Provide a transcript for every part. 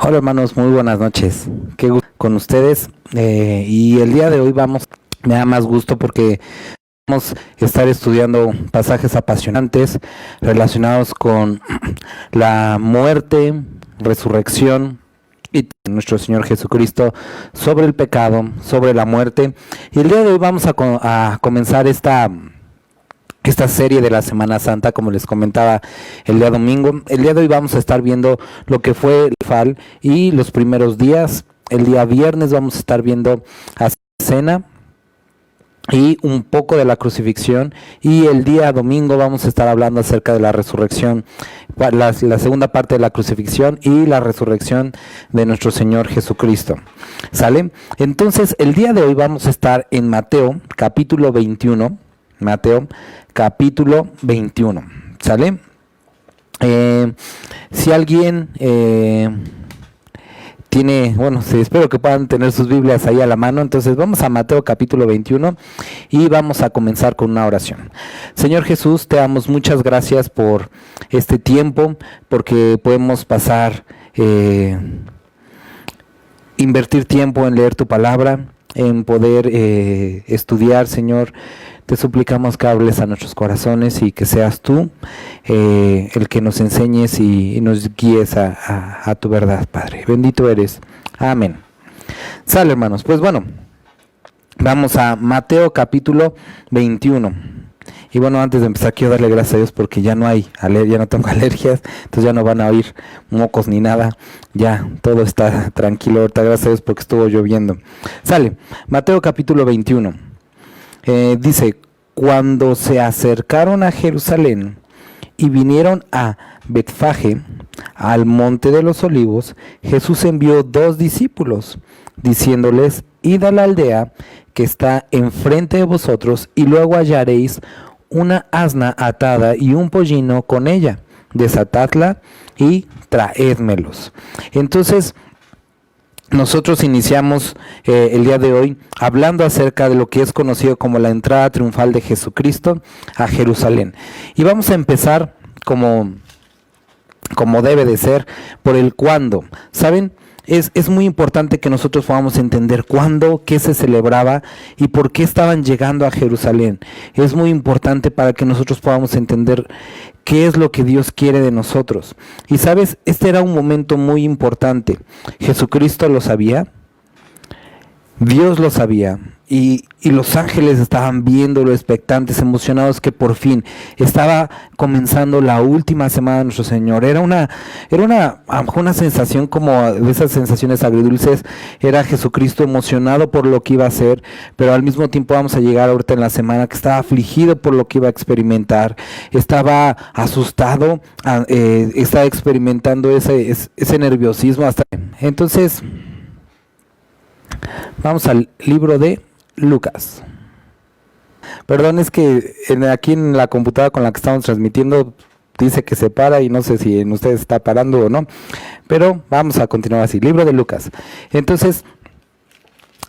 Hola hermanos, muy buenas noches. Qué gusto con ustedes. Y el día de hoy me da más gusto porque vamos a estar estudiando pasajes apasionantes relacionados con la muerte, resurrección y nuestro Señor Jesucristo, sobre el pecado, sobre la muerte. Y el día de hoy vamos a comenzar esta serie de la Semana Santa, como les comentaba el día domingo. El día de hoy vamos a estar viendo lo que fue el FAL y los primeros días. El día viernes vamos a estar viendo a cena y un poco de la crucifixión, y el día domingo vamos a estar hablando acerca de la resurrección, la segunda parte de la crucifixión y la resurrección de nuestro Señor Jesucristo. ¿Sale? Entonces el día de hoy vamos a estar en Mateo capítulo 21. Mateo capítulo 21, ¿sale? Si alguien tiene, espero que puedan tener sus Biblias ahí a la mano. Entonces vamos a Mateo capítulo 21 y vamos a comenzar con una oración. Señor Jesús, te damos muchas gracias por este tiempo, porque podemos pasar, invertir tiempo en leer tu palabra, en poder estudiar, Señor. Te suplicamos que hables a nuestros corazones y que seas tú el que nos enseñes y nos guíes a tu verdad, Padre. Bendito eres. Amén. Sale, hermanos. Pues bueno, vamos a Mateo capítulo 21. Y bueno, antes de empezar quiero darle gracias a Dios porque ya no tengo alergias, entonces ya no van a oír mocos ni nada. Ya, todo está tranquilo ahorita, gracias a Dios, porque estuvo lloviendo. Sale, Mateo capítulo 21. Dice: cuando se acercaron a Jerusalén y vinieron a Betfagé, al monte de los olivos, Jesús envió 2 discípulos, diciéndoles: id a la aldea que está enfrente de vosotros, y luego hallaréis una asna atada y un pollino con ella, desatadla y traédmelos. Entonces, nosotros iniciamos el día de hoy hablando acerca de lo que es conocido como la entrada triunfal de Jesucristo a Jerusalén. Y vamos a empezar como debe de ser, por el cuándo. ¿Saben? Es muy importante que nosotros podamos entender cuándo, qué se celebraba y por qué estaban llegando a Jerusalén. Es muy importante para que nosotros podamos entender qué es lo que Dios quiere de nosotros. Y sabes, este era un momento muy importante. Jesucristo lo sabía, Dios lo sabía, y los ángeles estaban viéndolo, expectantes, emocionados, que por fin estaba comenzando la última semana de nuestro Señor. Era una sensación como de esas sensaciones agridulces. Era Jesucristo emocionado por lo que iba a hacer, pero al mismo tiempo vamos a llegar ahorita en la semana que estaba afligido por lo que iba a experimentar. Estaba asustado, estaba experimentando ese nerviosismo. Entonces, vamos al libro de Lucas. Perdón, es que aquí en la computadora con la que estamos transmitiendo dice que se para y no sé si en ustedes está parando o no, pero vamos a continuar así. Libro de Lucas. Entonces,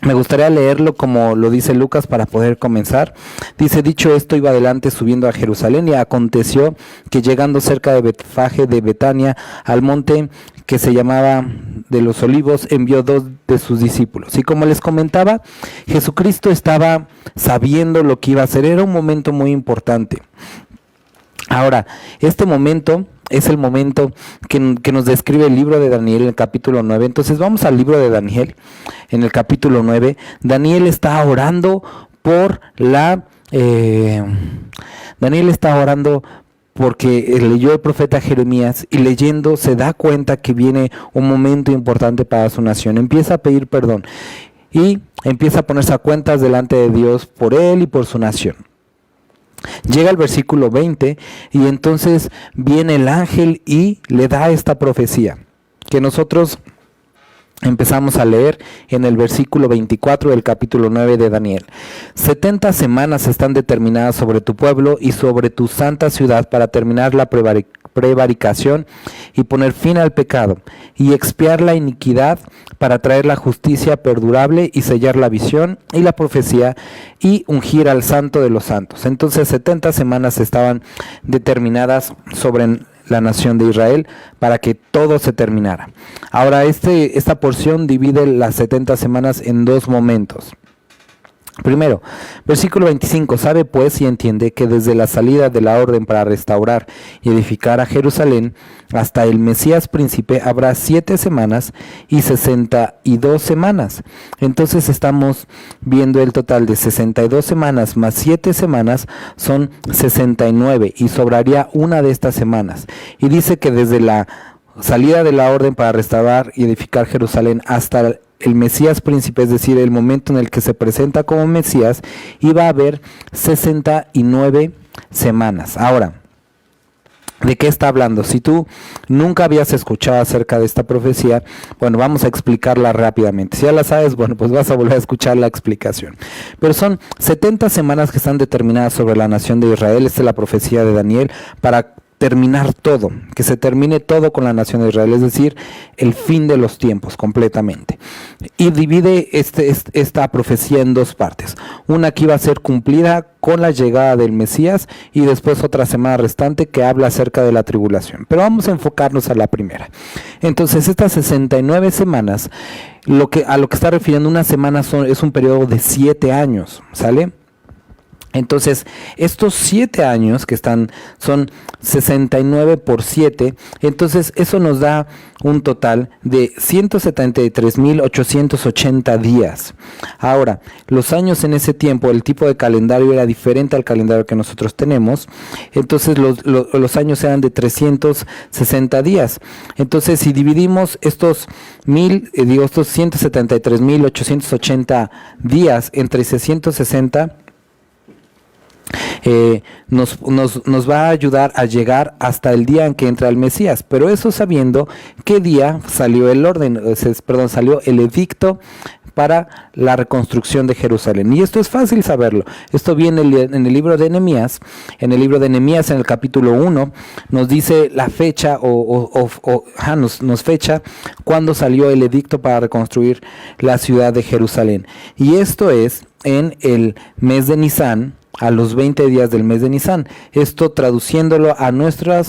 me gustaría leerlo como lo dice Lucas para poder comenzar. Dice: dicho esto, iba adelante subiendo a Jerusalén, y aconteció que llegando cerca de Betfagé de Betania, al monte que se llamaba de los Olivos, envió 2 de sus discípulos. Y como les comentaba, Jesucristo estaba sabiendo lo que iba a hacer. Era un momento muy importante. Ahora, este momento es el momento que nos describe el libro de Daniel en el capítulo 9. Entonces vamos al libro de Daniel, en el capítulo 9. Daniel está orando por Daniel está orando porque leyó el profeta Jeremías, y leyendo se da cuenta que viene un momento importante para su nación. Empieza a pedir perdón y empieza a ponerse a cuentas delante de Dios por él y por su nación. Llega el versículo 20 y entonces viene el ángel y le da esta profecía que nosotros Empezamos a leer en el versículo 24 del capítulo 9 de Daniel. 70 semanas están determinadas sobre tu pueblo y sobre tu santa ciudad para terminar la prevaricación y poner fin al pecado y expiar la iniquidad, para traer la justicia perdurable y sellar la visión y la profecía y ungir al santo de los santos. Entonces 70 semanas estaban determinadas sobre la nación de Israel para que todo se terminara. Ahora esta porción divide las 70 semanas en dos momentos. Primero, versículo 25, sabe pues y entiende que desde la salida de la orden para restaurar y edificar a Jerusalén hasta el Mesías príncipe habrá 7 semanas y 62 semanas. Entonces estamos viendo el total de 62 semanas más 7 semanas son 69 y sobraría una de estas semanas. Y dice que desde la salida de la orden para restaurar y edificar Jerusalén hasta el Mesías príncipe, es decir, el momento en el que se presenta como Mesías, iba a haber 69 semanas. Ahora, ¿de qué está hablando? Si tú nunca habías escuchado acerca de esta profecía, bueno, vamos a explicarla rápidamente. Si ya la sabes, bueno, pues vas a volver a escuchar la explicación. Pero son 70 semanas que están determinadas sobre la nación de Israel. Esta es la profecía de Daniel para terminar todo, que se termine todo con la nación de Israel, es decir, el fin de los tiempos completamente. Y divide esta profecía en dos partes. Una que iba a ser cumplida con la llegada del Mesías y después otra semana restante que habla acerca de la tribulación. Pero vamos a enfocarnos a la primera. Entonces, estas 69 semanas, a lo que está refiriendo una semana es un periodo de 7 años, ¿sale? Entonces, estos 7 años que son 69 por 7, entonces eso nos da un total de 173.880 días. Ahora, los años en ese tiempo, el tipo de calendario era diferente al calendario que nosotros tenemos, entonces los años eran de 360 días. Entonces, si dividimos estos 173.880 días entre 660, nos va a ayudar a llegar hasta el día en que entra el Mesías, pero eso sabiendo qué día salió salió el edicto para la reconstrucción de Jerusalén. Y esto es fácil saberlo. Esto viene en el libro de Nehemías. En el libro de Nehemías, en el capítulo 1, nos dice la fecha nos fecha cuando salió el edicto para reconstruir la ciudad de Jerusalén. Y esto es en el mes de Nisán, a los 20 días del mes de Nisán. Esto, traduciéndolo a nuestro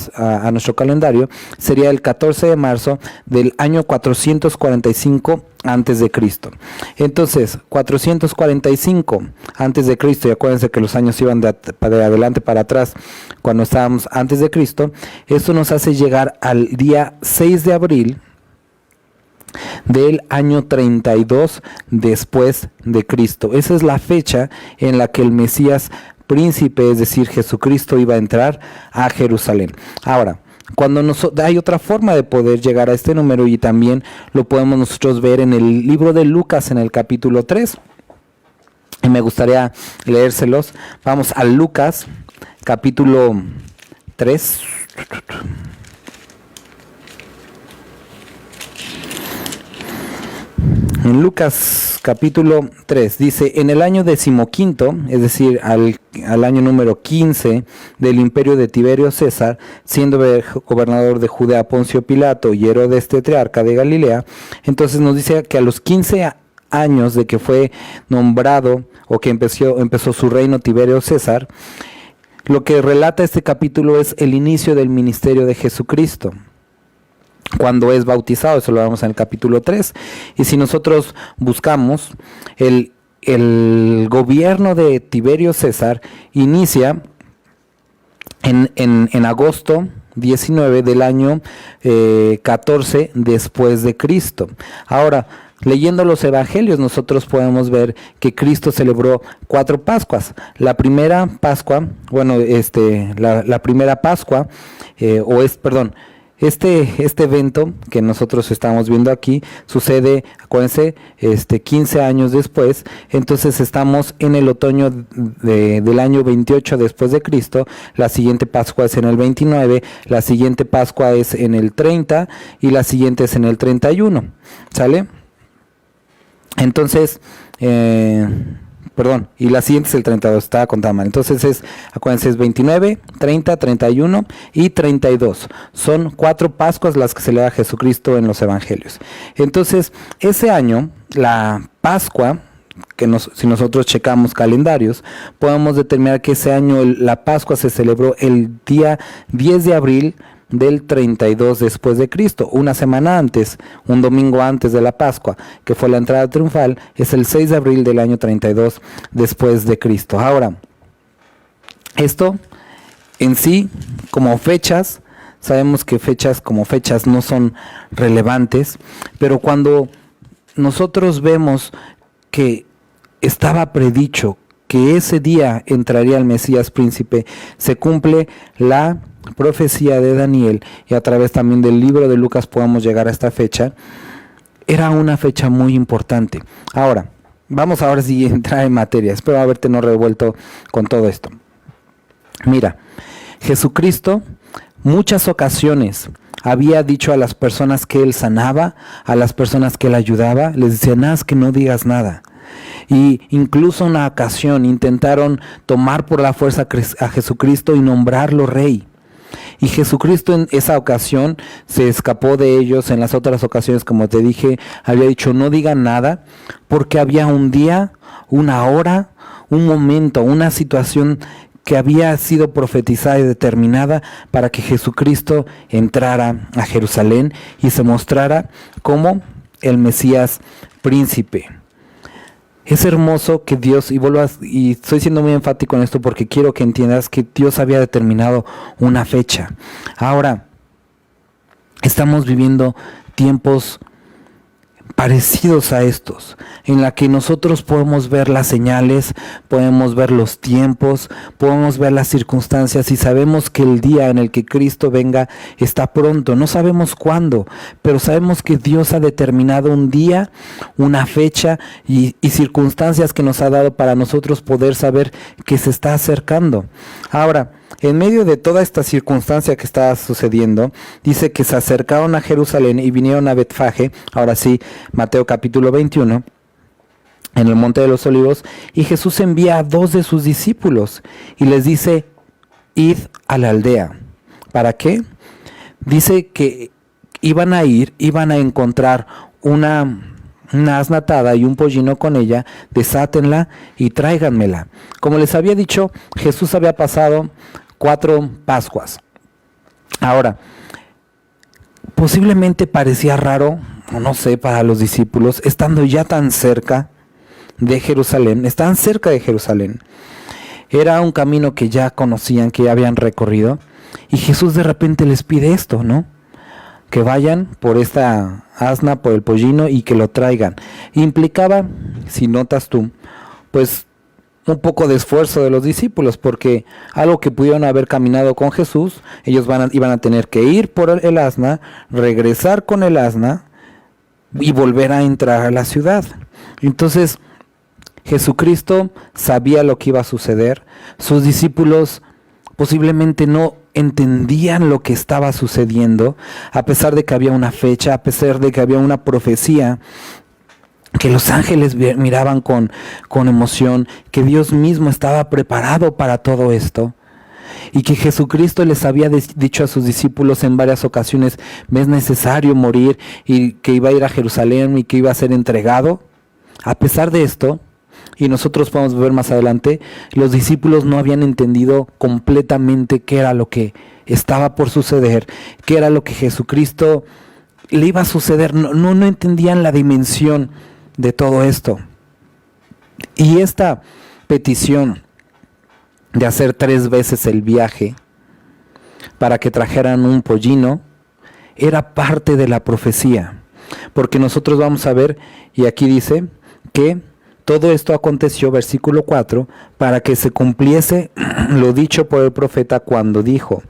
calendario, sería el 14 de marzo del año 445 antes de Cristo. Entonces, 445 antes de Cristo, y acuérdense que los años iban de adelante para atrás cuando estábamos antes de Cristo, esto nos hace llegar al día 6 de abril del año 32 después de Cristo. Esa es la fecha en la que el Mesías príncipe, es decir, Jesucristo, iba a entrar a Jerusalén. Ahora, hay otra forma de poder llegar a este número y también lo podemos nosotros ver en el libro de Lucas en el capítulo 3. Y me gustaría leérselos. Vamos a Lucas capítulo 3. En Lucas capítulo 3 dice, en el año 15, es decir, al año número 15 del imperio de Tiberio César, siendo gobernador de Judea Poncio Pilato y Herodes tetrarca de Galilea, entonces nos dice que a los 15 años de que fue nombrado o que empezó su reino Tiberio César, lo que relata este capítulo es el inicio del ministerio de Jesucristo, cuando es bautizado. Eso lo vemos en el capítulo 3. Y si nosotros buscamos, el gobierno de Tiberio César inicia en agosto 19 del año 14 después de Cristo. Ahora, leyendo los evangelios, nosotros podemos ver que Cristo celebró 4 Pascuas. La primera Pascua, la primera Pascua, este evento que nosotros estamos viendo aquí sucede, acuérdense, 15 años después. Entonces estamos en el otoño del año 28 después de Cristo. La siguiente Pascua es en el 29, la siguiente Pascua es en el 30 y la siguiente es en el 31, ¿sale? Entonces, perdón, y la siguiente es el 32, estaba contando mal. Entonces acuérdense, es 29, 30, 31 y 32. Son 4 Pascuas las que se le da a Jesucristo en los evangelios. Entonces, ese año, la Pascua, si nosotros checamos calendarios, podemos determinar que ese año la Pascua se celebró el día 10 de abril del 32 después de Cristo, una semana antes, un domingo antes de la Pascua, que fue la entrada triunfal, es el 6 de abril del año 32 después de Cristo. Ahora, esto en sí, como fechas, sabemos que fechas como fechas no son relevantes, pero cuando nosotros vemos que estaba predicho que ese día entraría el Mesías príncipe, se cumple la profecía de Daniel, y a través también del libro de Lucas podemos llegar a esta fecha. Era una fecha muy importante. Ahora, vamos ahora sí a entrar en materia. Espero haberte no revuelto con todo esto. Mira, Jesucristo muchas ocasiones había dicho a las personas que él sanaba, a las personas que él ayudaba, les decía, nada, que no digas nada. Y incluso una ocasión intentaron tomar por la fuerza a Jesucristo y nombrarlo rey. Y Jesucristo en esa ocasión se escapó de ellos. En las otras ocasiones, como te dije, había dicho no digan nada, porque había un día, una hora, un momento, una situación que había sido profetizada y determinada para que Jesucristo entrara a Jerusalén y se mostrara como el Mesías príncipe. Es hermoso que Dios, y estoy siendo muy enfático en esto porque quiero que entiendas que Dios había determinado una fecha. Ahora, estamos viviendo tiempos parecidos a estos, en la que nosotros podemos ver las señales, podemos ver los tiempos, podemos ver las circunstancias y sabemos que el día en el que Cristo venga está pronto. No sabemos cuándo, pero sabemos que Dios ha determinado un día, una fecha y circunstancias que nos ha dado para nosotros poder saber que se está acercando. Ahora, en medio de toda esta circunstancia que estaba sucediendo, dice que se acercaron a Jerusalén y vinieron a Betfage, ahora sí, Mateo capítulo 21, en el Monte de los Olivos, y Jesús envía a 2 de sus discípulos y les dice, id a la aldea. ¿Para qué? Dice que iban a encontrar una asna atada y un pollino con ella, desátenla y tráiganmela. Como les había dicho, Jesús había pasado 4 Pascuas. Ahora, posiblemente parecía raro, o no sé, para los discípulos, estando ya tan cerca de Jerusalén, estaban cerca de Jerusalén. Era un camino que ya conocían, que ya habían recorrido, y Jesús de repente les pide esto, ¿no? Que vayan por esta asna, por el pollino y que lo traigan. Implicaba, si notas tú, pues un poco de esfuerzo de los discípulos, porque algo que pudieron haber caminado con Jesús, ellos iban a tener que ir por el asna, regresar con el asna y volver a entrar a la ciudad. Entonces, Jesucristo sabía lo que iba a suceder. Sus discípulos posiblemente no entendían lo que estaba sucediendo, a pesar de que había una fecha, a pesar de que había una profecía, que los ángeles miraban con emoción, que Dios mismo estaba preparado para todo esto, y que Jesucristo les había dicho a sus discípulos en varias ocasiones, es necesario morir, y que iba a ir a Jerusalén y que iba a ser entregado. A pesar de esto, y nosotros podemos ver más adelante, los discípulos no habían entendido completamente qué era lo que estaba por suceder, qué era lo que Jesucristo le iba a suceder. No entendían la dimensión de todo esto. Y esta petición de hacer 3 veces el viaje para que trajeran un pollino era parte de la profecía, porque nosotros vamos a ver, y aquí dice que todo esto aconteció, versículo 4, para que se cumpliese lo dicho por el profeta cuando dijo,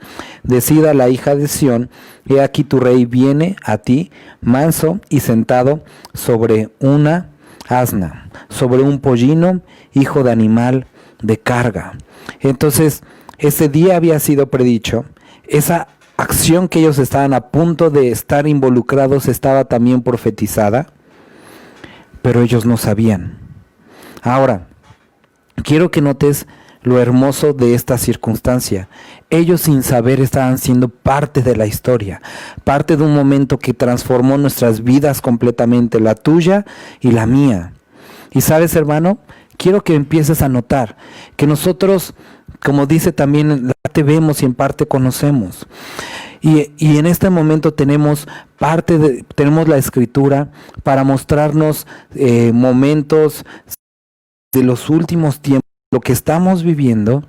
decida la hija de Sión, he aquí tu rey viene a ti, manso y sentado sobre una asna, sobre un pollino, hijo de animal de carga. Entonces, ese día había sido predicho, esa acción que ellos estaban a punto de estar involucrados estaba también profetizada, pero ellos no sabían. Ahora, quiero que notes lo hermoso de esta circunstancia. Ellos sin saber estaban siendo parte de la historia, parte de un momento que transformó nuestras vidas completamente, la tuya y la mía. Y sabes, hermano, quiero que empieces a notar que nosotros, como dice también, en parte vemos y en parte conocemos. Y en este momento tenemos la Escritura para mostrarnos momentos de los últimos tiempos, lo que estamos viviendo,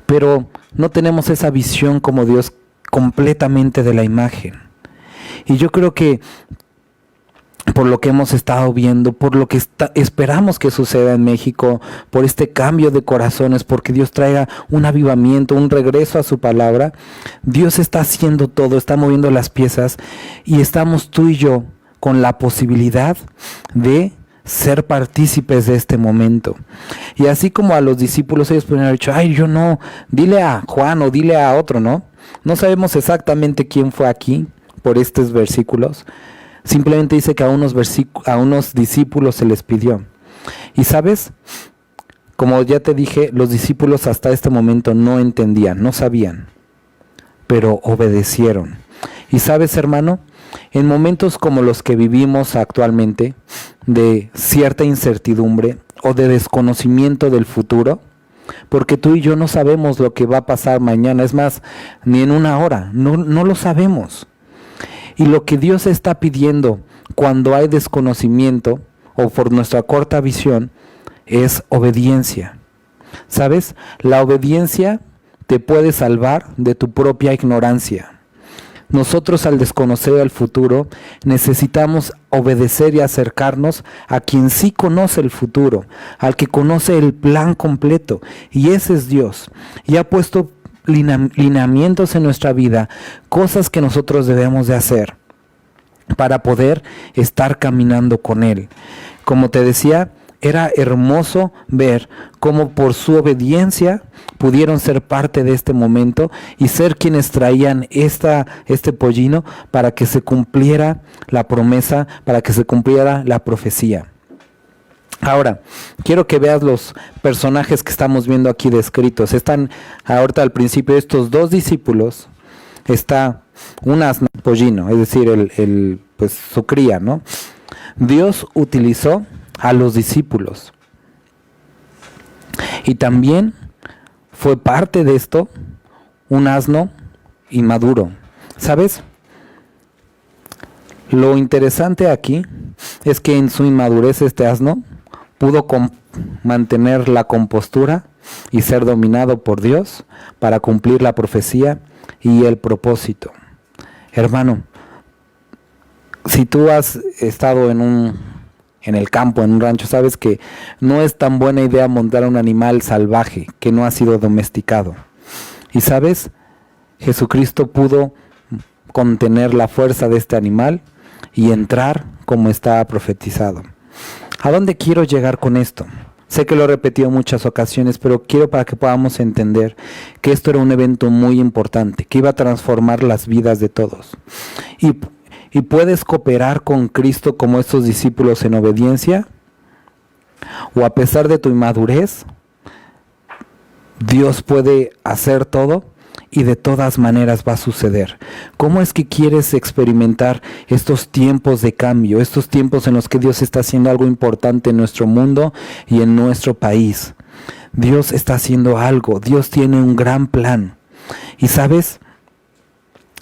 pero no tenemos esa visión como Dios completamente de la imagen. Y yo creo que por lo que hemos estado viendo, por lo que esperamos que suceda en México, por este cambio de corazones, porque Dios traiga un avivamiento, un regreso a su palabra, Dios está haciendo todo, está moviendo las piezas y estamos tú y yo con la posibilidad de ser partícipes de este momento. Y así como a los discípulos ellos podrían haber dicho, ay, yo no, dile a Juan o dile a otro, ¿no? No sabemos exactamente quién fue aquí por estos versículos. Simplemente dice que a unos discípulos se les pidió. Y sabes, como ya te dije, los discípulos hasta este momento no entendían, no sabían, pero obedecieron. Y sabes, hermano, en momentos como los que vivimos actualmente, de cierta incertidumbre o de desconocimiento del futuro, porque tú y yo no sabemos lo que va a pasar mañana, es más, ni en una hora, no lo sabemos. Y lo que Dios está pidiendo cuando hay desconocimiento o por nuestra corta visión es obediencia. ¿Sabes? La obediencia te puede salvar de tu propia ignorancia. Nosotros al desconocer el futuro necesitamos obedecer y acercarnos a quien sí conoce el futuro, al que conoce el plan completo, y ese es Dios. Y ha puesto lineamientos en nuestra vida, cosas que nosotros debemos de hacer para poder estar caminando con Él. Como te decía, era hermoso ver cómo por su obediencia pudieron ser parte de este momento y ser quienes traían este pollino para que se cumpliera la promesa, para que se cumpliera la profecía. Ahora, quiero que veas los personajes que estamos viendo aquí descritos. Están ahorita al principio estos dos discípulos, está un asno, pollino, es decir, pues su cría, ¿no? Dios utilizó a los discípulos. Y también fue parte de esto un asno inmaduro. ¿Sabes? Lo interesante aquí es que en su inmadurez este asno pudo mantener la compostura y ser dominado por Dios para cumplir la profecía y el propósito. Hermano, si tú has estado en el campo, en un rancho, sabes que no es tan buena idea montar a un animal salvaje que no ha sido domesticado. Y sabes, Jesucristo pudo contener la fuerza de este animal y entrar como estaba profetizado. ¿A dónde quiero llegar con esto? Sé que lo he repetido en muchas ocasiones, pero quiero para que podamos entender que esto era un evento muy importante, que iba a transformar las vidas de todos. ¿Y puedes cooperar con Cristo como estos discípulos en obediencia? ¿O a pesar de tu inmadurez, Dios puede hacer todo y de todas maneras va a suceder? ¿Cómo es que quieres experimentar estos tiempos de cambio, estos tiempos en los que Dios está haciendo algo importante en nuestro mundo y en nuestro país? Dios está haciendo algo, Dios tiene un gran plan. Y ¿sabes?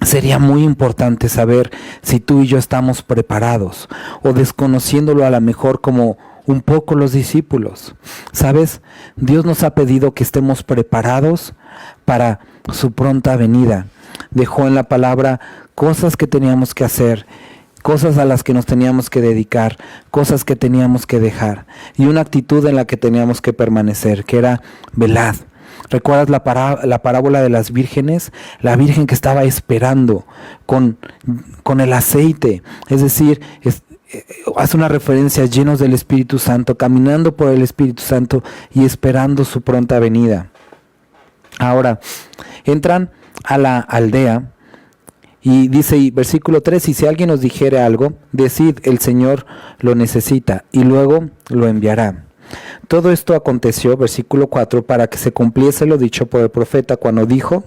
Sería muy importante saber si tú y yo estamos preparados o desconociéndolo a lo mejor como un poco los discípulos. ¿Sabes? Dios nos ha pedido que estemos preparados para su pronta venida. Dejó en la palabra cosas que teníamos que hacer, cosas a las que nos teníamos que dedicar, cosas que teníamos que dejar y una actitud en la que teníamos que permanecer, que era velad. ¿Recuerdas la parábola de las vírgenes? La virgen que estaba esperando con el aceite, es decir, hace una referencia llenos del Espíritu Santo, caminando por el Espíritu Santo y esperando su pronta venida. Ahora, entran a la aldea Y dice, y versículo 3, y si alguien os dijere algo, decid, el Señor lo necesita, y luego lo enviará. Todo esto aconteció, versículo 4, para que se cumpliese lo dicho por el profeta cuando dijo,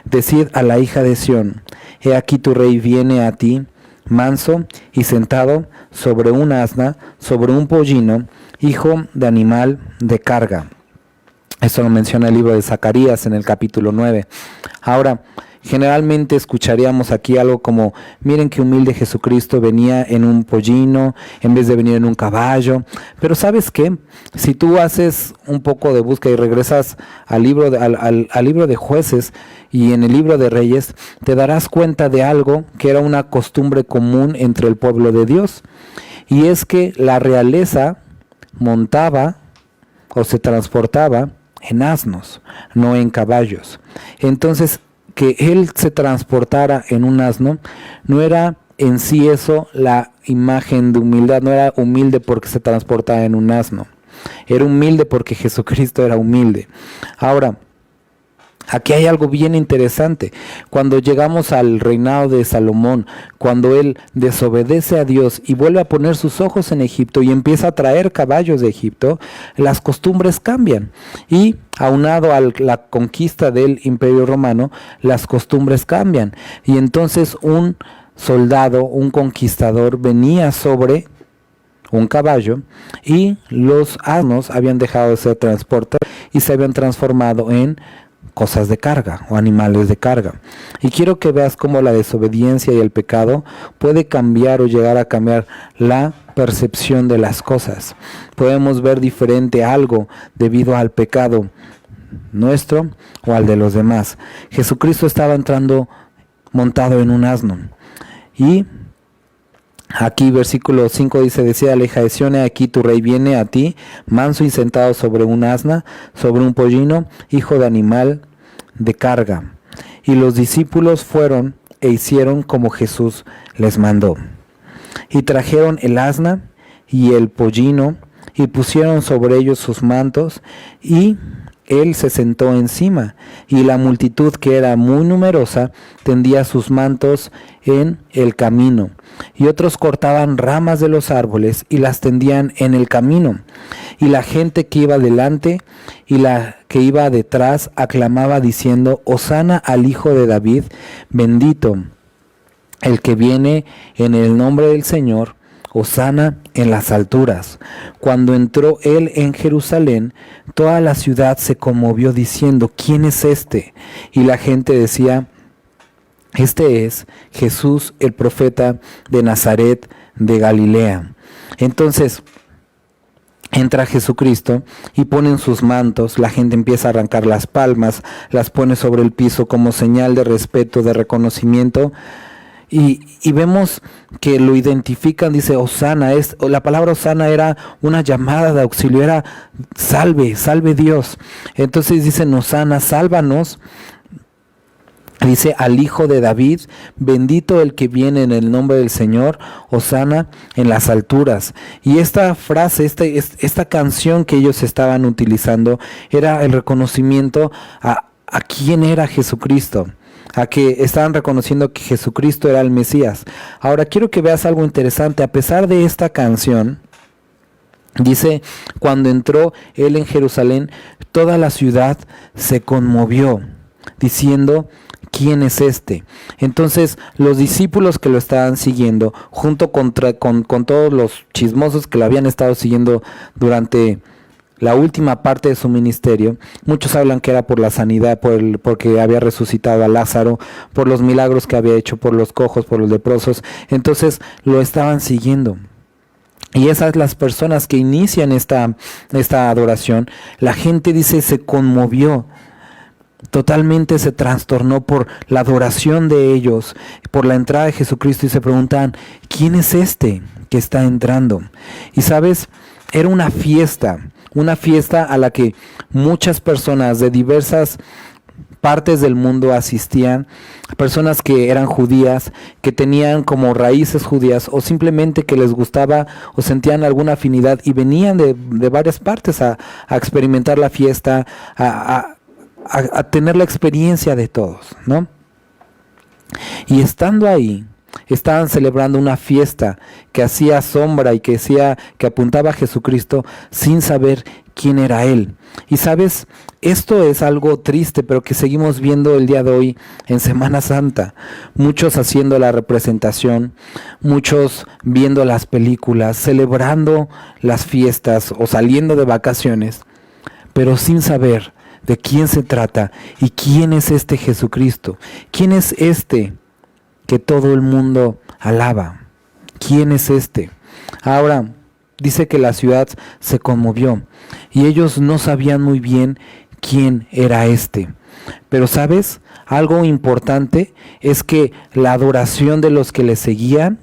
decid a la hija de Sión, he aquí tu rey viene a ti, manso y sentado sobre un asna, sobre un pollino, hijo de animal de carga. Esto lo menciona el libro de Zacarías en el capítulo 9. Ahora, generalmente escucharíamos aquí algo como, miren qué humilde Jesucristo venía en un pollino en vez de venir en un caballo. Pero ¿sabes qué? Si tú haces un poco de búsqueda y regresas al libro de Jueces y en el libro de Reyes, te darás cuenta de algo que era una costumbre común entre el pueblo de Dios. Y es que la realeza montaba o se transportaba en asnos, no en caballos. Entonces, que él se transportara en un asno no era en sí eso la imagen de humildad, no era humilde porque se transportaba en un asno, era humilde porque Jesucristo era humilde. Ahora, aquí hay algo bien interesante. Cuando llegamos al reinado de Salomón, cuando él desobedece a Dios y vuelve a poner sus ojos en Egipto y empieza a traer caballos de Egipto, las costumbres cambian. Y aunado a la conquista del Imperio Romano, las costumbres cambian. Y entonces un soldado, un conquistador, venía sobre un caballo y los asnos habían dejado de ser transporte y se habían transformado en cosas de carga o animales de carga. Y quiero que veas cómo la desobediencia y el pecado puede cambiar o llegar a cambiar la percepción de las cosas. Podemos ver diferente algo debido al pecado nuestro o al de los demás. Jesucristo estaba entrando montado en un asno. Y aquí versículo 5 dice, decía la hija de Sión, aquí tu rey viene a ti, manso y sentado sobre un asna, sobre un pollino, hijo de animal de carga. Y los discípulos fueron e hicieron como Jesús les mandó. Y trajeron el asna y el pollino, y pusieron sobre ellos sus mantos, y él se sentó encima, y la multitud, que era muy numerosa, tendía sus mantos en el camino. Y otros cortaban ramas de los árboles y las tendían en el camino. Y la gente que iba delante y la que iba detrás aclamaba diciendo, Hosana al Hijo de David, bendito el que viene en el nombre del Señor, Hosana en las alturas. Cuando entró él en Jerusalén, toda la ciudad se conmovió diciendo, ¿quién es este? Y la gente decía, este es Jesús, el profeta de Nazaret de Galilea. Entonces entra Jesucristo y ponen sus mantos, la gente empieza a arrancar las palmas, las pone sobre el piso como señal de respeto, de reconocimiento. Y vemos que lo identifican, dice Hosana, la palabra Hosana era una llamada de auxilio, era salve, salve Dios. Entonces dicen Hosana, sálvanos. Dice al Hijo de David, bendito el que viene en el nombre del Señor, Hosana en las alturas. Y esta frase, esta canción que ellos estaban utilizando, era el reconocimiento a quién era Jesucristo, a que estaban reconociendo que Jesucristo era el Mesías. Ahora quiero que veas algo interesante. A pesar de esta canción, dice, cuando entró él en Jerusalén, toda la ciudad se conmovió, diciendo, ¿quién es este? Entonces los discípulos que lo estaban siguiendo, junto con todos los chismosos que lo habían estado siguiendo durante la última parte de su ministerio, muchos hablan que era por la sanidad, porque había resucitado a Lázaro, por los milagros que había hecho, por los cojos, por los leprosos. Entonces lo estaban siguiendo. Y esas las personas que inician esta adoración, la gente dice se conmovió, totalmente se trastornó por la adoración de ellos, por la entrada de Jesucristo, y se preguntan, ¿quién es este que está entrando? Y sabes, era una fiesta a la que muchas personas de diversas partes del mundo asistían, personas que eran judías, que tenían como raíces judías o simplemente que les gustaba o sentían alguna afinidad y venían de varias partes a experimentar la fiesta, a tener la experiencia de todos, ¿no? Y estando ahí, estaban celebrando una fiesta que hacía sombra y que apuntaba a Jesucristo sin saber quién era Él. Y sabes, esto es algo triste, pero que seguimos viendo el día de hoy en Semana Santa. Muchos haciendo la representación, muchos viendo las películas, celebrando las fiestas o saliendo de vacaciones, pero sin saber de quién se trata y quién es este Jesucristo. ¿Quién es este que todo el mundo alaba? ¿Quién es este? Ahora, dice que la ciudad se conmovió y ellos no sabían muy bien quién era este. Pero ¿sabes? Algo importante es que la adoración de los que le seguían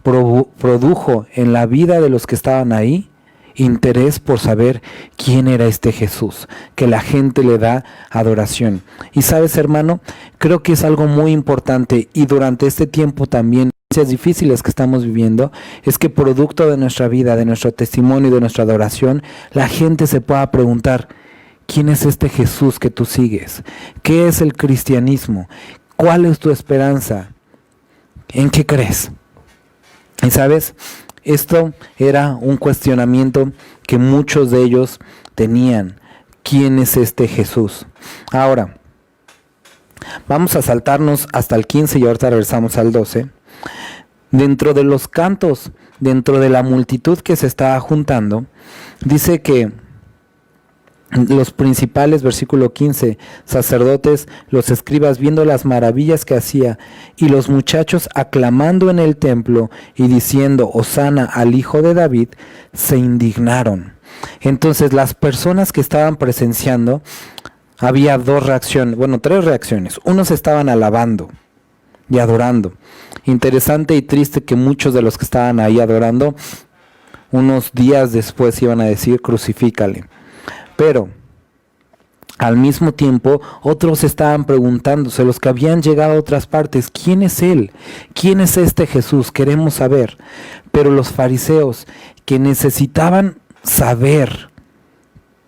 produjo en la vida de los que estaban ahí interés por saber quién era este Jesús, que la gente le da adoración. Y sabes, hermano, creo que es algo muy importante, y durante este tiempo también, difíciles que estamos viviendo, es que producto de nuestra vida, de nuestro testimonio y de nuestra adoración, la gente se pueda preguntar: ¿quién es este Jesús que tú sigues? ¿Qué es el cristianismo? ¿Cuál es tu esperanza? ¿En qué crees? Y sabes, esto era un cuestionamiento que muchos de ellos tenían. ¿Quién es este Jesús? Ahora, vamos a saltarnos hasta el 15 y ahorita regresamos al 12. Dentro de los cantos, dentro de la multitud que se estaba juntando, dice que los principales, versículo 15, sacerdotes, los escribas, viendo las maravillas que hacía, y los muchachos aclamando en el templo y diciendo: Hosana al Hijo de David, se indignaron. Entonces las personas que estaban presenciando, había tres reacciones. Unos estaban alabando y adorando. Interesante y triste que muchos de los que estaban ahí adorando, unos días después iban a decir: crucifícale. Pero al mismo tiempo otros estaban preguntándose, los que habían llegado a otras partes: ¿quién es Él? ¿Quién es este Jesús? Queremos saber. Pero los fariseos, que necesitaban saber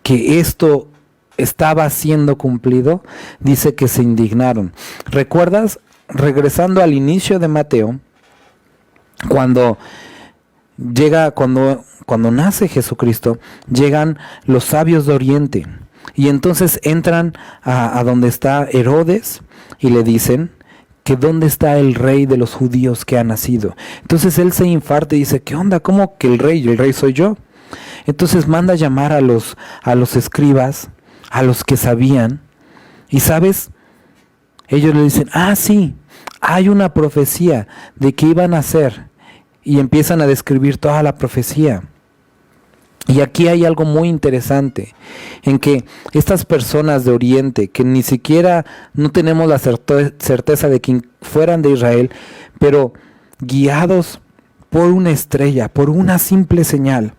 que esto estaba siendo cumplido, dice que se indignaron. ¿Recuerdas? Regresando al inicio de Mateo, cuando nace Jesucristo, llegan los sabios de Oriente, y entonces entran a donde está Herodes y le dicen que dónde está el rey de los judíos que ha nacido. Entonces él se infarta y dice: ¿qué onda? ¿Cómo que el rey? El rey soy yo. Entonces manda a llamar a los escribas, a los que sabían, y ¿sabes? Ellos le dicen: sí, hay una profecía de que iban a hacer, y empiezan a describir toda la profecía. Y aquí hay algo muy interesante, en que estas personas de Oriente, que ni siquiera no tenemos la certeza de que fueran de Israel, pero guiados por una estrella, por una simple señal,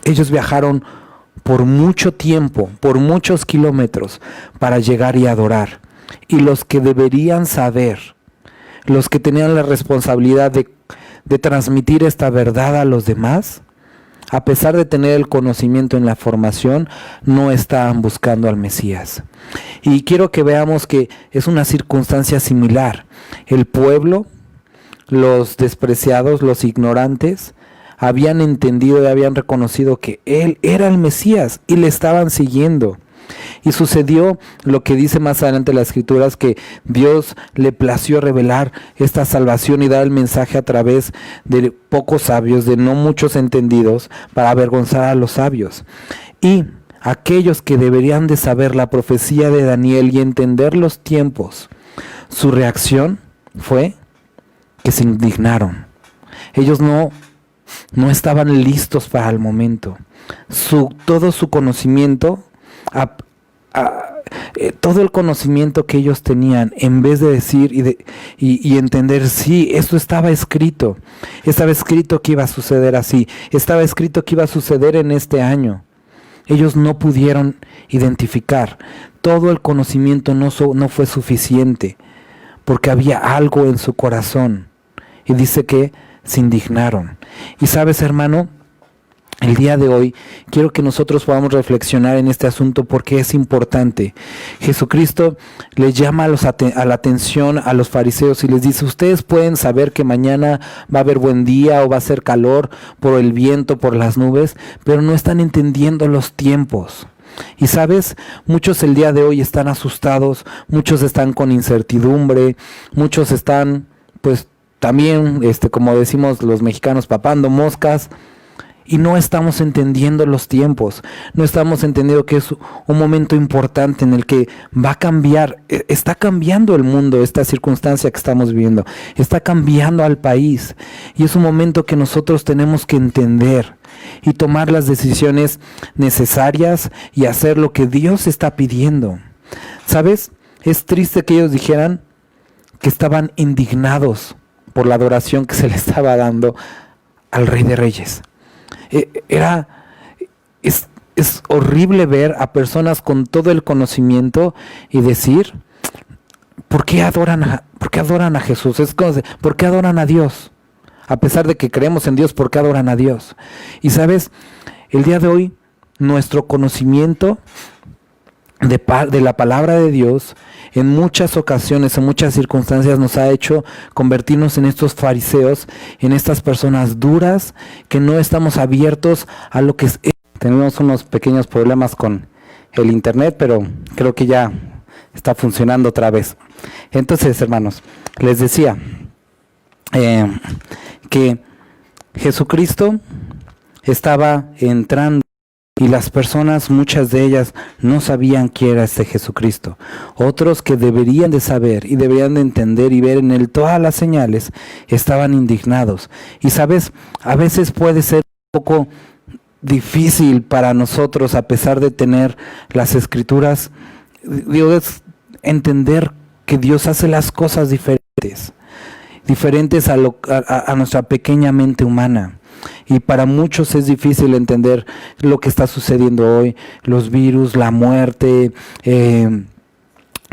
ellos viajaron por mucho tiempo, por muchos kilómetros, para llegar y adorar. Y los que deberían saber, los que tenían la responsabilidad de transmitir esta verdad a los demás, a pesar de tener el conocimiento en la formación, no estaban buscando al Mesías. Y quiero que veamos que es una circunstancia similar. El pueblo, los despreciados, los ignorantes, habían entendido y habían reconocido que Él era el Mesías y le estaban siguiendo. Y sucedió lo que dice más adelante las Escrituras, que Dios le plació revelar esta salvación y dar el mensaje a través de pocos sabios, de no muchos entendidos, para avergonzar a los sabios. Y aquellos que deberían de saber la profecía de Daniel y entender los tiempos, su reacción fue que se indignaron. Ellos no estaban listos para el momento. Todo su conocimiento, todo el conocimiento que ellos tenían, en vez de decir y entender: sí, esto estaba escrito que iba a suceder así, estaba escrito que iba a suceder en este año, ellos no pudieron identificar. Todo el conocimiento no fue suficiente, porque había algo en su corazón, y dice que se indignaron. Y sabes, hermano, El día de hoy quiero que nosotros podamos reflexionar en este asunto porque es importante. Jesucristo les llama a la atención a los fariseos y les dice: ustedes pueden saber que mañana va a haber buen día o va a ser calor por el viento, por las nubes, pero no están entendiendo los tiempos. Y sabes, muchos el día de hoy están asustados, muchos están con incertidumbre, muchos están pues también, como decimos los mexicanos, papando moscas. Y no estamos entendiendo los tiempos, no estamos entendiendo que es un momento importante en el que va a cambiar, está cambiando el mundo, esta circunstancia que estamos viviendo, está cambiando al país. Y es un momento que nosotros tenemos que entender y tomar las decisiones necesarias y hacer lo que Dios está pidiendo. ¿Sabes? Es triste que ellos dijeran que estaban indignados por la adoración que se le estaba dando al Rey de Reyes. Es horrible ver a personas con todo el conocimiento y decir: ¿por qué adoran a Jesús? ¿Por qué adoran a Dios? A pesar de que creemos en Dios, ¿por qué adoran a Dios? Y sabes, el día de hoy, nuestro conocimiento de la palabra de Dios, en muchas ocasiones, en muchas circunstancias, nos ha hecho convertirnos en estos fariseos, en estas personas duras, que no estamos abiertos a lo que es. Tenemos unos pequeños problemas con el internet, pero creo que ya está funcionando otra vez. Entonces, hermanos, les decía que Jesucristo estaba entrando y las personas, muchas de ellas, no sabían quién era este Jesucristo. Otros que deberían de saber y deberían de entender y ver en él todas las señales, estaban indignados. Y sabes, a veces puede ser un poco difícil para nosotros, a pesar de tener las Escrituras, es entender que Dios hace las cosas diferentes a nuestra pequeña mente humana. Y para muchos es difícil entender lo que está sucediendo hoy, los virus, la muerte.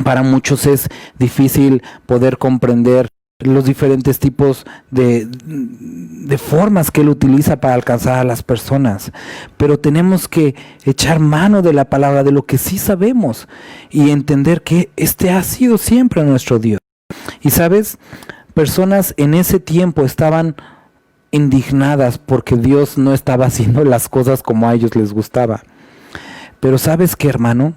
Para muchos es difícil poder comprender los diferentes tipos de formas que Él utiliza para alcanzar a las personas. Pero tenemos que echar mano de la palabra, de lo que sí sabemos, y entender que este ha sido siempre nuestro Dios. Y sabes, personas en ese tiempo estaban indignadas porque Dios no estaba haciendo las cosas como a ellos les gustaba. Pero ¿sabes qué, hermano?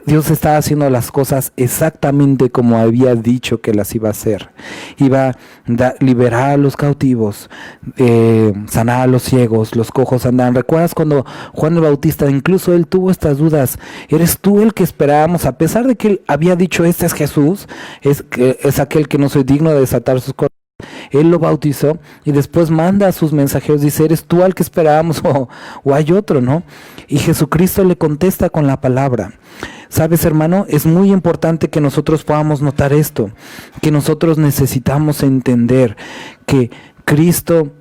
Dios estaba haciendo las cosas exactamente como había dicho que las iba a hacer. Iba a liberar a los cautivos, sanar a los ciegos, los cojos andaban. ¿Recuerdas cuando Juan el Bautista, incluso él tuvo estas dudas? ¿Eres tú el que esperábamos? A pesar de que él había dicho: este es Jesús, es aquel que no soy digno de desatar sus cosas. Él lo bautizó y después manda a sus mensajeros, dice: ¿eres tú al que esperábamos o hay otro, no? Y Jesucristo le contesta con la palabra. ¿Sabes, hermano? Es muy importante que nosotros podamos notar esto, que nosotros necesitamos entender que Cristo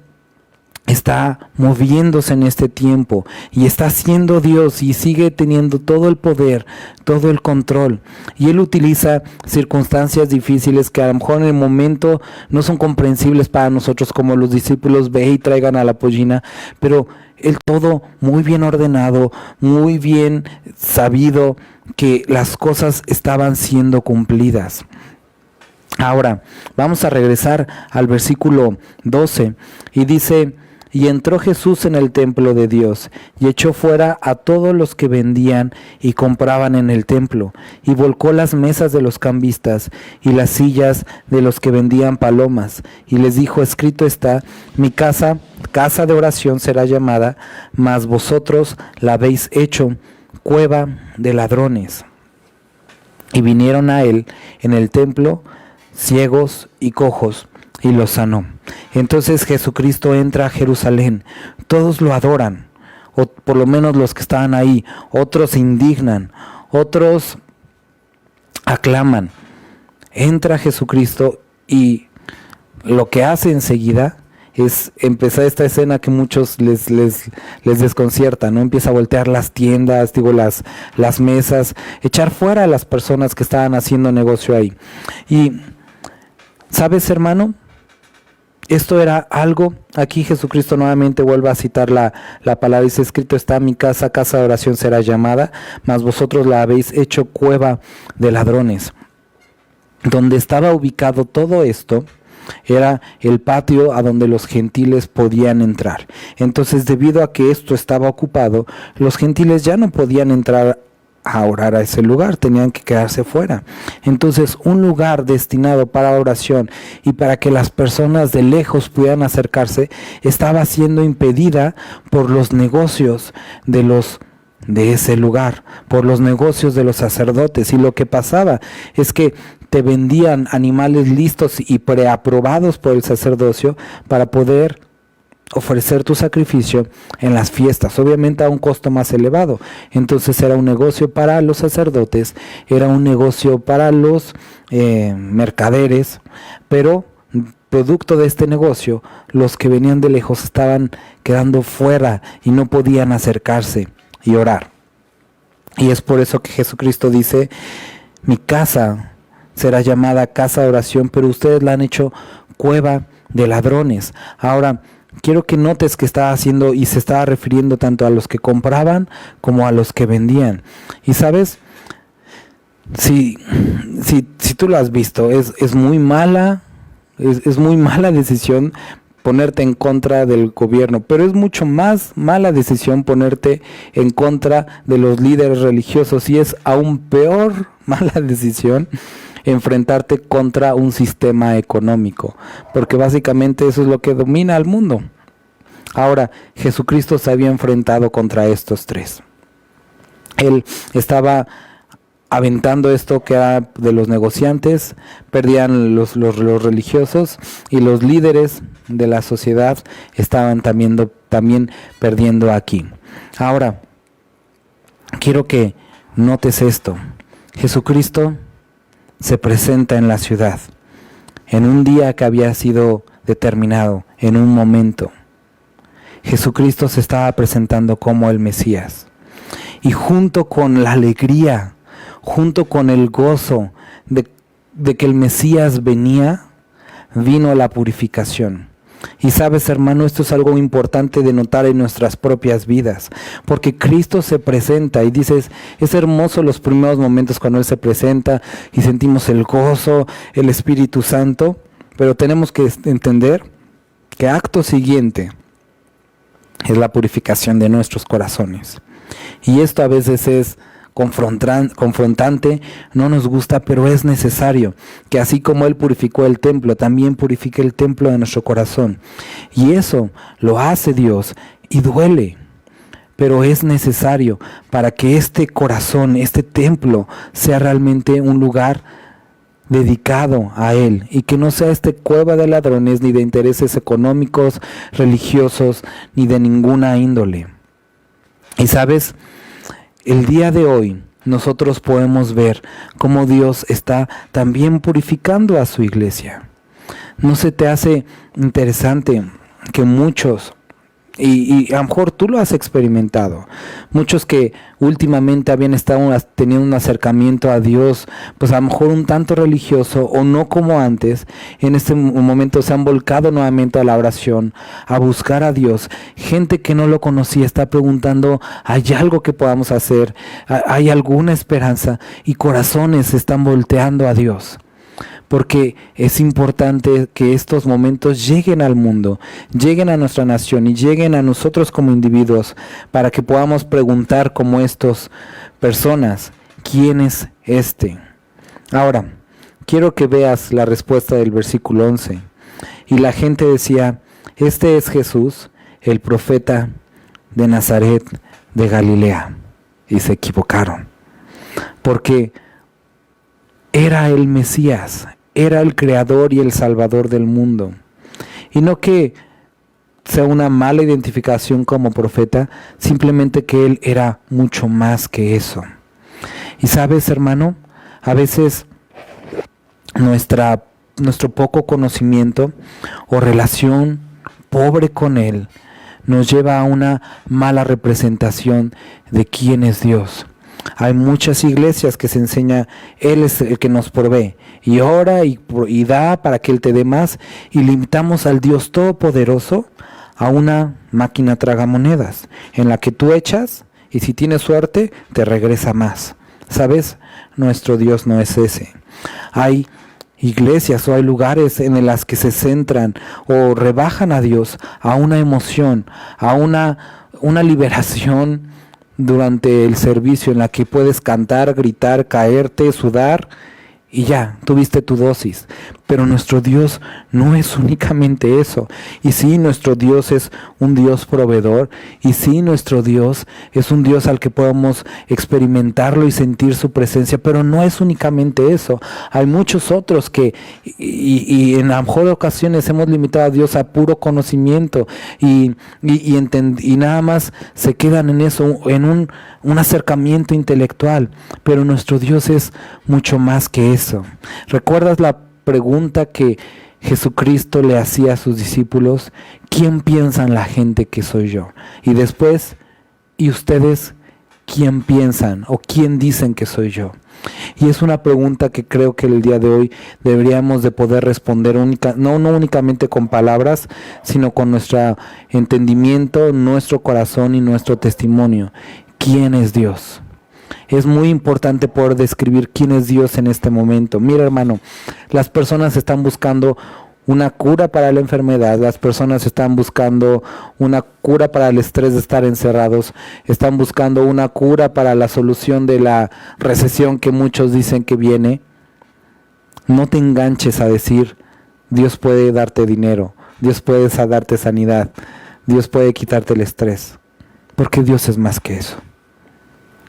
está moviéndose en este tiempo y está siendo Dios y sigue teniendo todo el poder, todo el control, y Él utiliza circunstancias difíciles que a lo mejor en el momento no son comprensibles para nosotros, como los discípulos: ve y traigan a la pollina, pero Él todo muy bien ordenado, muy bien sabido que las cosas estaban siendo cumplidas. Ahora vamos a regresar al versículo 12 y dice: y entró Jesús en el templo de Dios, y echó fuera a todos los que vendían y compraban en el templo, y volcó las mesas de los cambistas y las sillas de los que vendían palomas, y les dijo: escrito está, mi casa, casa de oración será llamada, mas vosotros la habéis hecho cueva de ladrones. Y vinieron a él en el templo ciegos y cojos, y los sanó. Entonces Jesucristo entra a Jerusalén, todos lo adoran, o por lo menos los que estaban ahí. Otros se indignan, otros aclaman. Entra Jesucristo y lo que hace enseguida es empezar esta escena que muchos les desconcierta, ¿no? Empieza a voltear las tiendas, las mesas, echar fuera a las personas que estaban haciendo negocio ahí. Y ¿sabes, hermano? Esto era algo, aquí Jesucristo nuevamente vuelve a citar la palabra, dice: escrito está: mi casa, casa de oración será llamada, mas vosotros la habéis hecho cueva de ladrones. Donde estaba ubicado todo esto era el patio a donde los gentiles podían entrar. Entonces, debido a que esto estaba ocupado, los gentiles ya no podían entrar a orar a ese lugar, tenían que quedarse fuera. Entonces, un lugar destinado para oración y para que las personas de lejos pudieran acercarse, estaba siendo impedida por los negocios de ese lugar, por los negocios de los sacerdotes. Y lo que pasaba es que te vendían animales listos y preaprobados por el sacerdocio para poder ofrecer tu sacrificio en las fiestas, obviamente a un costo más elevado. Entonces era un negocio para los sacerdotes, era un negocio para los mercaderes, pero producto de este negocio, los que venían de lejos estaban quedando fuera y no podían acercarse y orar. Y es por eso que Jesucristo dice: mi casa será llamada casa de oración, pero ustedes la han hecho cueva de ladrones. Ahora, quiero que notes que estaba haciendo y se estaba refiriendo tanto a los que compraban como a los que vendían. Y sabes, si tú lo has visto, es muy mala, es muy mala decisión ponerte en contra del gobierno, pero es mucho más mala decisión ponerte en contra de los líderes religiosos, y es aún peor mala decisión enfrentarte contra un sistema económico, porque básicamente eso es lo que domina al mundo. Ahora, Jesucristo se había enfrentado contra estos tres. Él estaba aventando esto que era de los negociantes, perdían los religiosos, y los líderes de la sociedad estaban también perdiendo aquí. Ahora, quiero que notes esto: Jesucristo se presenta en la ciudad, en un día que había sido determinado, en un momento. Jesucristo se estaba presentando como el Mesías, y junto con la alegría, junto con el gozo de que el Mesías venía, vino la purificación. Y sabes, hermano, esto es algo importante de notar en nuestras propias vidas, porque Cristo se presenta y dices, es hermoso los primeros momentos cuando Él se presenta y sentimos el gozo, el Espíritu Santo, pero tenemos que entender que acto siguiente es la purificación de nuestros corazones. Y esto a veces es confrontante, no nos gusta, pero es necesario que así como Él purificó el templo, también purifique el templo de nuestro corazón. Y eso lo hace Dios y duele, pero es necesario para que este corazón, este templo, sea realmente un lugar dedicado a Él, y que no sea esta cueva de ladrones, ni de intereses económicos, religiosos, ni de ninguna índole. Y sabes, el día de hoy nosotros podemos ver cómo Dios está también purificando a su iglesia. ¿No se te hace interesante que muchos, y a lo mejor tú lo has experimentado, muchos que últimamente habían estado teniendo un acercamiento a Dios, pues a lo mejor un tanto religioso o no como antes, en este momento se han volcado nuevamente a la oración, a buscar a Dios? Gente que no lo conocía está preguntando, ¿hay algo que podamos hacer? ¿Hay alguna esperanza? Y corazones se están volteando a Dios. Porque es importante que estos momentos lleguen al mundo, lleguen a nuestra nación y lleguen a nosotros como individuos, para que podamos preguntar como estas personas, ¿quién es este? Ahora, quiero que veas la respuesta del versículo 11. Y la gente decía, este es Jesús, el profeta de Nazaret de Galilea. Y se equivocaron, porque era el Mesías, era el Creador y el Salvador del mundo. Y no que sea una mala identificación como profeta, simplemente que Él era mucho más que eso. Y sabes, hermano, a veces nuestro poco conocimiento o relación pobre con Él nos lleva a una mala representación de quién es Dios. Hay muchas iglesias que se enseña, Él es el que nos provee, y ora y da para que Él te dé más, y limitamos al Dios Todopoderoso a una máquina tragamonedas, en la que tú echas, y si tienes suerte, te regresa más. ¿Sabes? Nuestro Dios no es ese. Hay iglesias o hay lugares en las que se centran o rebajan a Dios a una emoción, a una liberación durante el servicio en la que puedes cantar, gritar, caerte, sudar y ya, tuviste tu dosis. Pero nuestro Dios no es únicamente eso. Y sí, nuestro Dios es un Dios proveedor. Y sí, nuestro Dios es un Dios al que podemos experimentarlo y sentir su presencia. Pero no es únicamente eso. Hay muchos otros que, y en a lo mejor ocasiones hemos limitado a Dios a puro conocimiento. Y nada más se quedan en eso, en un acercamiento intelectual. Pero nuestro Dios es mucho más que eso. ¿Recuerdas la pregunta que Jesucristo le hacía a sus discípulos? ¿Quién piensan la gente que soy yo? Y después, ¿y ustedes quién piensan o quién dicen que soy yo? Y es una pregunta que creo que el día de hoy deberíamos de poder responder no únicamente con palabras, sino con nuestro entendimiento, nuestro corazón y nuestro testimonio. ¿Quién es Dios? Es muy importante poder describir quién es Dios en este momento. Mira, hermano, las personas están buscando una cura para la enfermedad, las personas están buscando una cura para el estrés de estar encerrados, están buscando una cura para la solución de la recesión que muchos dicen que viene. No te enganches a decir, Dios puede darte dinero, Dios puede darte sanidad, Dios puede quitarte el estrés, porque Dios es más que eso.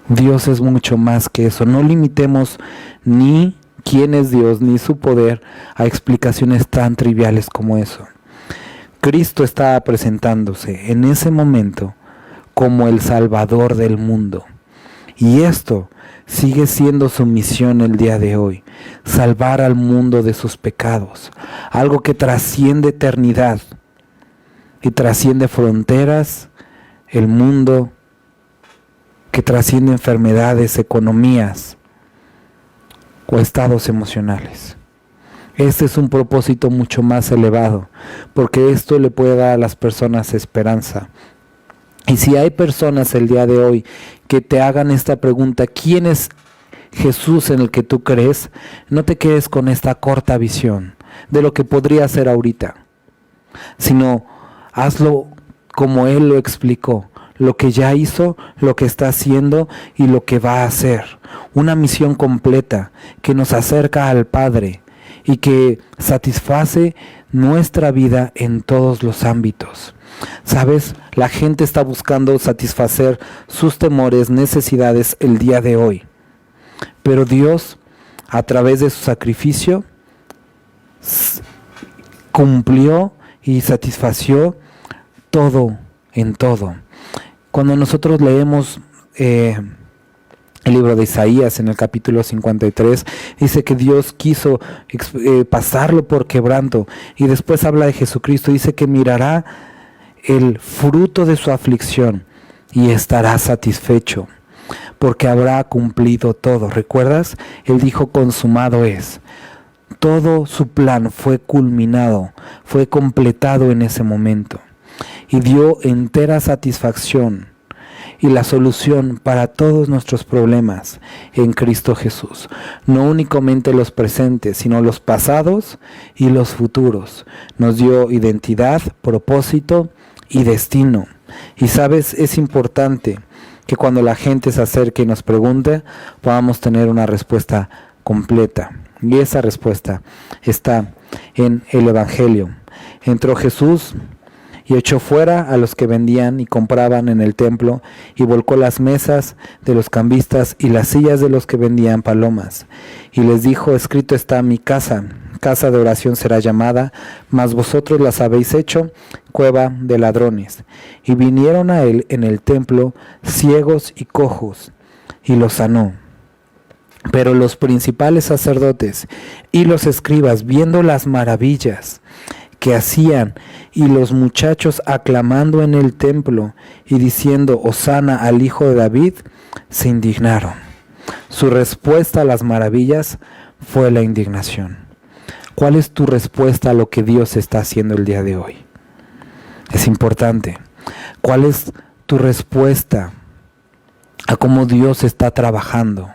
Dios es mucho más que eso. No limitemos ni quién es Dios ni su poder a explicaciones tan triviales como eso. Cristo estaba presentándose en ese momento como el Salvador del mundo. Y esto sigue siendo su misión el día de hoy: salvar al mundo de sus pecados. Algo que trasciende eternidad y trasciende fronteras, el mundo que trasciende enfermedades, economías o estados emocionales. Este es un propósito mucho más elevado, porque esto le puede dar a las personas esperanza. Y si hay personas el día de hoy que te hagan esta pregunta, ¿quién es Jesús en el que tú crees? No te quedes con esta corta visión de lo que podría ser ahorita, sino hazlo como Él lo explicó. Lo que ya hizo, lo que está haciendo y lo que va a hacer. Una misión completa que nos acerca al Padre y que satisface nuestra vida en todos los ámbitos. ¿Sabes? La gente está buscando satisfacer sus temores, necesidades el día de hoy. Pero Dios, a través de su sacrificio, cumplió y satisfació todo en todo. Cuando nosotros leemos el libro de Isaías en el capítulo 53, dice que Dios quiso pasarlo por quebranto, y después habla de Jesucristo, dice que mirará el fruto de su aflicción y estará satisfecho, porque habrá cumplido todo. ¿Recuerdas? Él dijo, consumado es. Todo su plan fue culminado, fue completado en ese momento. Y dio entera satisfacción y la solución para todos nuestros problemas en Cristo Jesús. No únicamente los presentes, sino los pasados y los futuros. Nos dio identidad, propósito y destino. Y sabes, es importante que cuando la gente se acerque y nos pregunte, podamos tener una respuesta completa. Y esa respuesta está en el Evangelio. Entró Jesús y echó fuera a los que vendían y compraban en el templo, y volcó las mesas de los cambistas y las sillas de los que vendían palomas. Y les dijo, escrito está, mi casa, casa de oración será llamada, mas vosotros las habéis hecho cueva de ladrones. Y vinieron a él en el templo ciegos y cojos, y los sanó. Pero los principales sacerdotes y los escribas, viendo las maravillas que hacían, y los muchachos aclamando en el templo y diciendo, Hosana al Hijo de David, se indignaron. Su respuesta a las maravillas fue la indignación. ¿Cuál es tu respuesta a lo que Dios está haciendo el día de hoy? Es importante. ¿Cuál es tu respuesta a cómo Dios está trabajando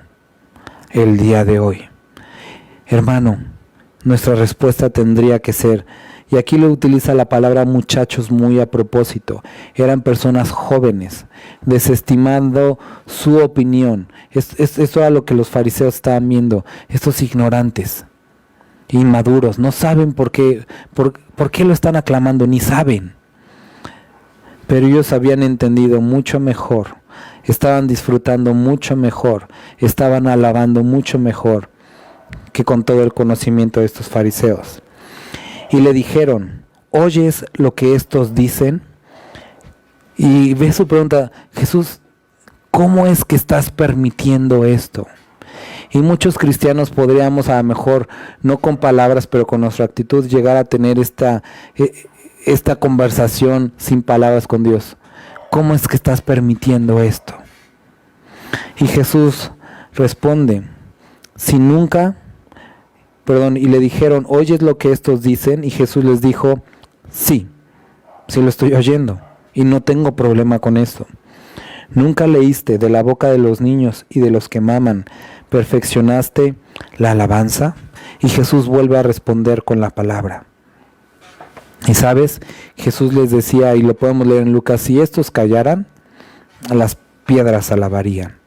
el día de hoy? Hermano, nuestra respuesta tendría que ser, y aquí lo utiliza la palabra muchachos muy a propósito, eran personas jóvenes, desestimando su opinión. Esto era lo que los fariseos estaban viendo, estos ignorantes, inmaduros, no saben por qué lo están aclamando, ni saben. Pero ellos habían entendido mucho mejor, estaban disfrutando mucho mejor, estaban alabando mucho mejor que con todo el conocimiento de estos fariseos. Y le dijeron, ¿oyes lo que estos dicen? Y ve su pregunta, Jesús, ¿cómo es que estás permitiendo esto? Y muchos cristianos podríamos a lo mejor, no con palabras, pero con nuestra actitud, llegar a tener esta conversación sin palabras con Dios. ¿Cómo es que estás permitiendo esto? Y Jesús responde, y le dijeron, ¿oyes lo que estos dicen? Y Jesús les dijo, sí lo estoy oyendo y no tengo problema con esto. ¿Nunca leíste de la boca de los niños y de los que maman, perfeccionaste la alabanza? Y Jesús vuelve a responder con la palabra. Y sabes, Jesús les decía, y lo podemos leer en Lucas, si estos callaran, las piedras alabarían.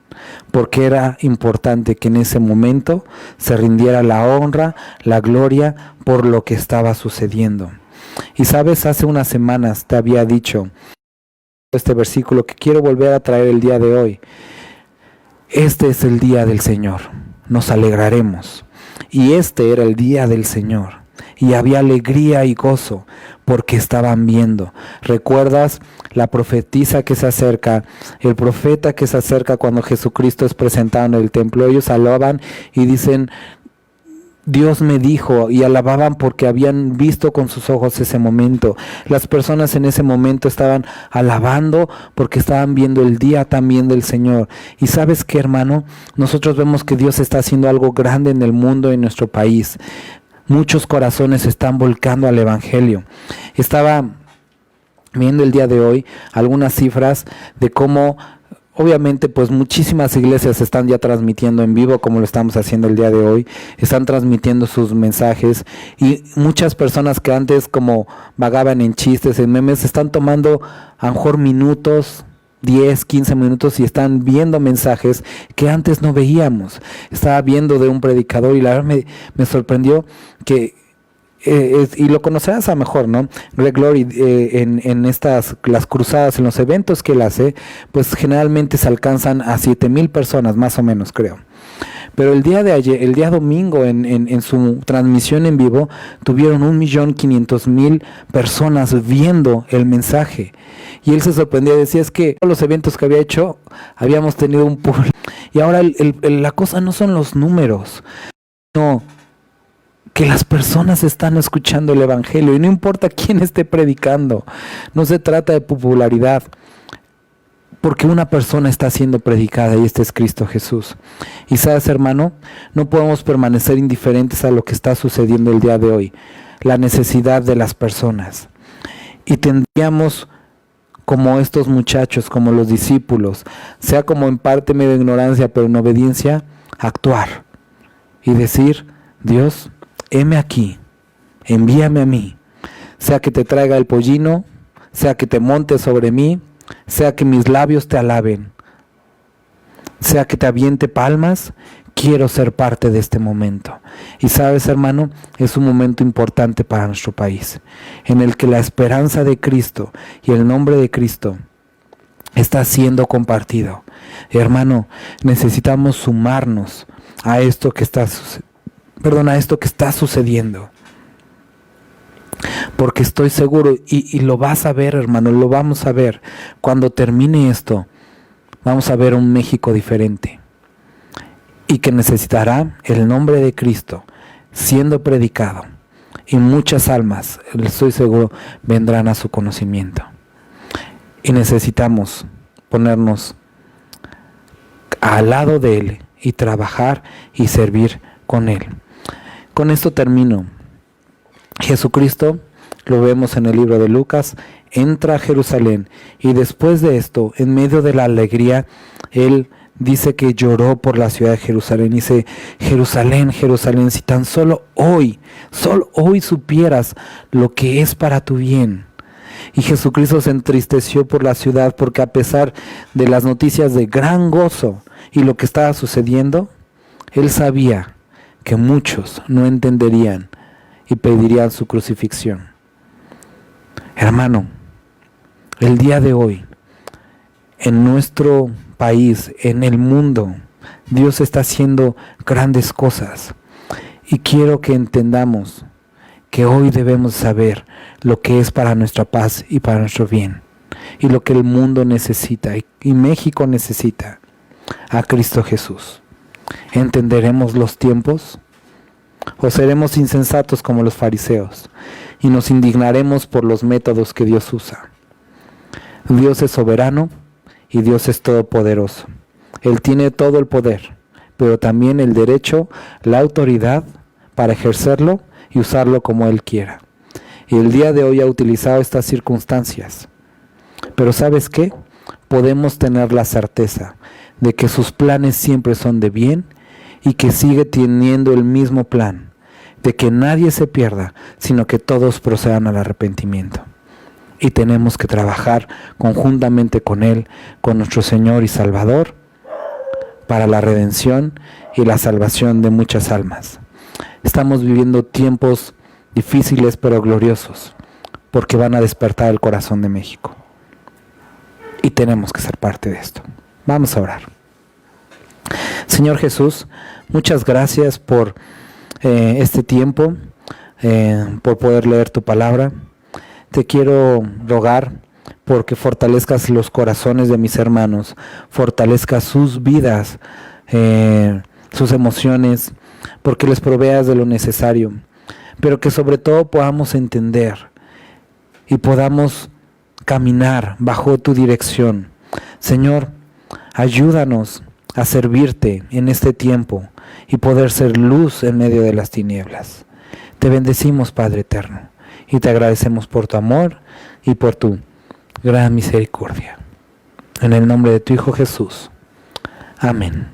Porque era importante que en ese momento se rindiera la honra, la gloria por lo que estaba sucediendo. Y sabes, hace unas semanas te había dicho este versículo que quiero volver a traer el día de hoy. Este es el día del Señor, nos alegraremos. Y este era el día del Señor. Y había alegría y gozo porque estaban viendo. ¿Recuerdas la profetisa que se acerca, el profeta que se acerca cuando Jesucristo es presentado en el templo? Ellos alaban y dicen, Dios me dijo, y alababan porque habían visto con sus ojos ese momento. Las personas en ese momento estaban alabando porque estaban viendo el día también del Señor. Y ¿sabes qué, hermano? Nosotros vemos que Dios está haciendo algo grande en el mundo, en nuestro país. Muchos corazones se están volcando al Evangelio. Estaba viendo el día de hoy algunas cifras de cómo, obviamente, pues muchísimas iglesias están ya transmitiendo en vivo, como lo estamos haciendo el día de hoy. Están transmitiendo sus mensajes y muchas personas que antes como vagaban en chistes, en memes, están tomando a lo mejor minutos, 10, 15 minutos y están viendo mensajes que antes no veíamos. Estaba viendo de un predicador y la verdad me sorprendió que, y lo conocerás a lo mejor, ¿no? Greg Laurie, en las cruzadas, en los eventos que él hace, pues generalmente se alcanzan a 7,000 personas, más o menos, creo. Pero el día domingo, en su transmisión en vivo, tuvieron 1,500,000 personas viendo el mensaje. Y él se sorprendía, decía, es que todos los eventos que había hecho, habíamos tenido un público. Y ahora la cosa no son los números, sino que las personas están escuchando el Evangelio. Y no importa quién esté predicando, no se trata de popularidad. Porque una persona está siendo predicada y este es Cristo Jesús. Y sabes, hermano, no podemos permanecer indiferentes a lo que está sucediendo el día de hoy. La necesidad de las personas. Y tendríamos, como estos muchachos, como los discípulos, sea como en parte medio ignorancia, pero en obediencia, actuar. Y decir, Dios, heme aquí, envíame a mí. Sea que te traiga el pollino, sea que te montes sobre mí, sea que mis labios te alaben, sea que te aviente palmas, quiero ser parte de este momento. Y sabes, hermano, es un momento importante para nuestro país, en el que la esperanza de Cristo y el nombre de Cristo está siendo compartido. Hermano, necesitamos sumarnos a esto que está sucediendo. Porque estoy seguro, y lo vas a ver, hermano, lo vamos a ver. Cuando termine esto, vamos a ver un México diferente. Y que necesitará el nombre de Cristo siendo predicado. Y muchas almas, estoy seguro, vendrán a su conocimiento. Y necesitamos ponernos al lado de Él y trabajar y servir con Él. Con esto termino. Jesucristo, lo vemos en el libro de Lucas, entra a Jerusalén y después de esto, en medio de la alegría, Él dice que lloró por la ciudad de Jerusalén. Dice: Jerusalén, Jerusalén, si tan solo hoy supieras lo que es para tu bien. Y Jesucristo se entristeció por la ciudad porque a pesar de las noticias de gran gozo y lo que estaba sucediendo, Él sabía que muchos no entenderían y pedirían su crucifixión. Hermano, el día de hoy, en nuestro país, en el mundo, Dios está haciendo grandes cosas. Y quiero que entendamos que hoy debemos saber lo que es para nuestra paz y para nuestro bien. Y lo que el mundo necesita y México necesita: a Cristo Jesús. ¿Entenderemos los tiempos? ¿O seremos insensatos como los fariseos y nos indignaremos por los métodos que Dios usa? Dios es soberano y Dios es todopoderoso. Él tiene todo el poder, pero también el derecho, la autoridad para ejercerlo y usarlo como Él quiera. Y el día de hoy ha utilizado estas circunstancias. Pero ¿sabes qué? Podemos tener la certeza de que sus planes siempre son de bien y que sigue teniendo el mismo plan, de que nadie se pierda, sino que todos procedan al arrepentimiento. Y tenemos que trabajar conjuntamente con Él, con nuestro Señor y Salvador, para la redención y la salvación de muchas almas. Estamos viviendo tiempos difíciles pero gloriosos, porque van a despertar el corazón de México. Y tenemos que ser parte de esto. Vamos a orar. Señor Jesús, muchas gracias por este tiempo, por poder leer tu palabra. Te quiero rogar porque fortalezcas los corazones de mis hermanos, fortalezcas sus vidas, sus emociones, porque les proveas de lo necesario, pero que sobre todo podamos entender y podamos caminar bajo tu dirección. Señor, ayúdanos a servirte en este tiempo y poder ser luz en medio de las tinieblas. Te bendecimos, Padre eterno, y te agradecemos por tu amor y por tu gran misericordia. En el nombre de tu Hijo Jesús. Amén.